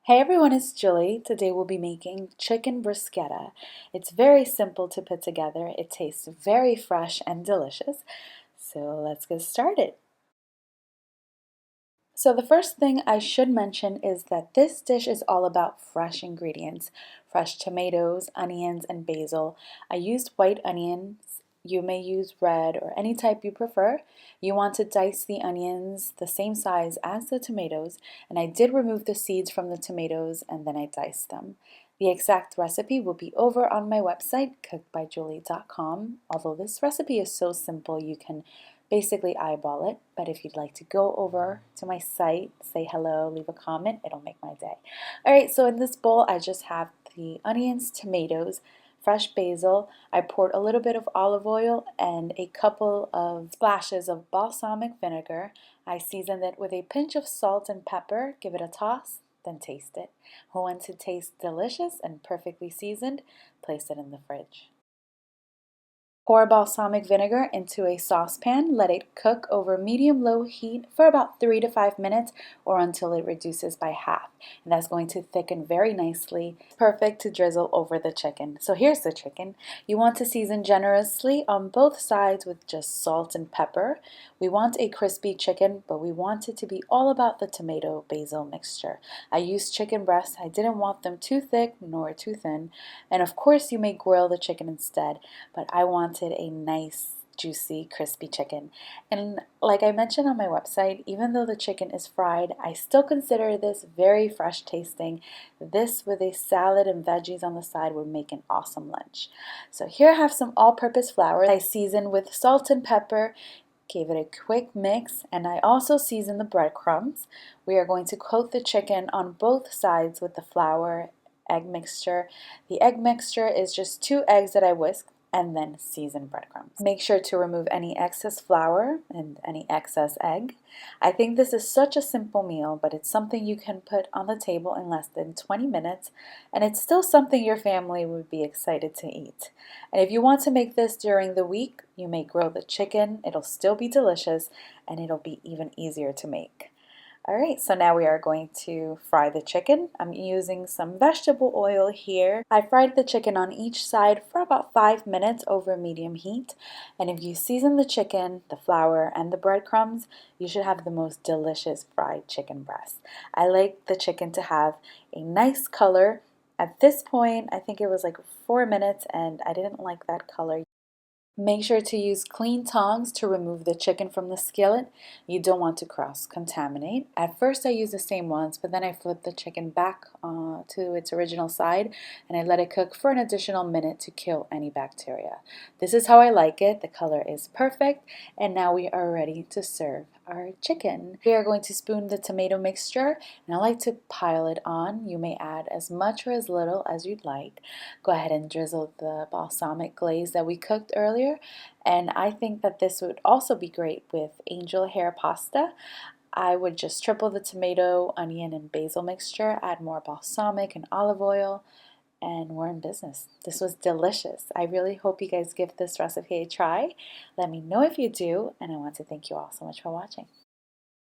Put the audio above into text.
Hey everyone, it's Julie. Today we'll be making chicken bruschetta. It's very simple to put together. It tastes very fresh and delicious. So let's get started. So the first thing I should mention is that this dish is all about fresh ingredients, fresh tomatoes, onions, and basil. I used white onions. You may use red or any type you prefer. You want to dice the onions the same size as the tomatoes, and I did remove the seeds from the tomatoes and then I diced them. The exact recipe will be over on my website, cookbyjulie.com. Although this recipe is so simple, you can basically eyeball it. But if you'd like to go over to my site, say hello, leave a comment, it'll make my day. All right, so in this bowl, I just have the onions, tomatoes, fresh basil. I poured a little bit of olive oil and a couple of splashes of balsamic vinegar. I seasoned it with a pinch of salt and pepper. Give it a toss, then taste it. Once it tastes delicious and perfectly seasoned, place it in the fridge. Pour balsamic vinegar into a saucepan. Let it cook over medium-low heat for about 3 to 5 minutes or until it reduces by half. And that's going to thicken very nicely. Perfect to drizzle over the chicken. So here's the chicken. You want to season generously on both sides with just salt and pepper. We want a crispy chicken, but we want it to be all about the tomato basil mixture. I used chicken breasts. I didn't want them too thick nor too thin. And of course you may grill the chicken instead, but I wanted a nice juicy crispy chicken. And like I mentioned on my website, even though the chicken is fried, I still consider this very fresh tasting. This with a salad and veggies on the side would make an awesome lunch. So here I have some all-purpose flour I seasoned with salt and pepper. Gave it a quick mix, and I also seasoned the breadcrumbs. We are going to coat the chicken on both sides with the flour egg mixture. The egg mixture is just 2 eggs that I whisked and then seasoned breadcrumbs. Make sure to remove any excess flour and any excess egg. I think this is such a simple meal, but it's something you can put on the table in less than 20 minutes, and it's still something your family would be excited to eat. And if you want to make this during the week, you may grill the chicken. It'll still be delicious, and it'll be even easier to make. All right, so now we are going to fry the chicken. I'm using some vegetable oil here. I fried the chicken on each side for about 5 minutes over medium heat. And if you season the chicken, the flour, and the breadcrumbs, you should have the most delicious fried chicken breast. I like the chicken to have a nice color. At this point, I think it was like 4 minutes, and I didn't like that color. Make sure to use clean tongs to remove the chicken from the skillet. You don't want to cross-contaminate. At first I used the same ones, but then I flipped the chicken back to its original side and I let it cook for an additional minute to kill any bacteria. This is how I like it. The color is perfect, and now we are ready to serve our chicken. We are going to spoon the tomato mixture, and I like to pile it on. You may add as much or as little as you'd like. Go ahead and drizzle the balsamic glaze that we cooked earlier, and I think that this would also be great with angel hair pasta. I would just triple the tomato, onion, and basil mixture, add more balsamic and olive oil, and we're in business. This was delicious. I really hope you guys give this recipe a try. Let me know if you do, and I want to thank you all so much for watching.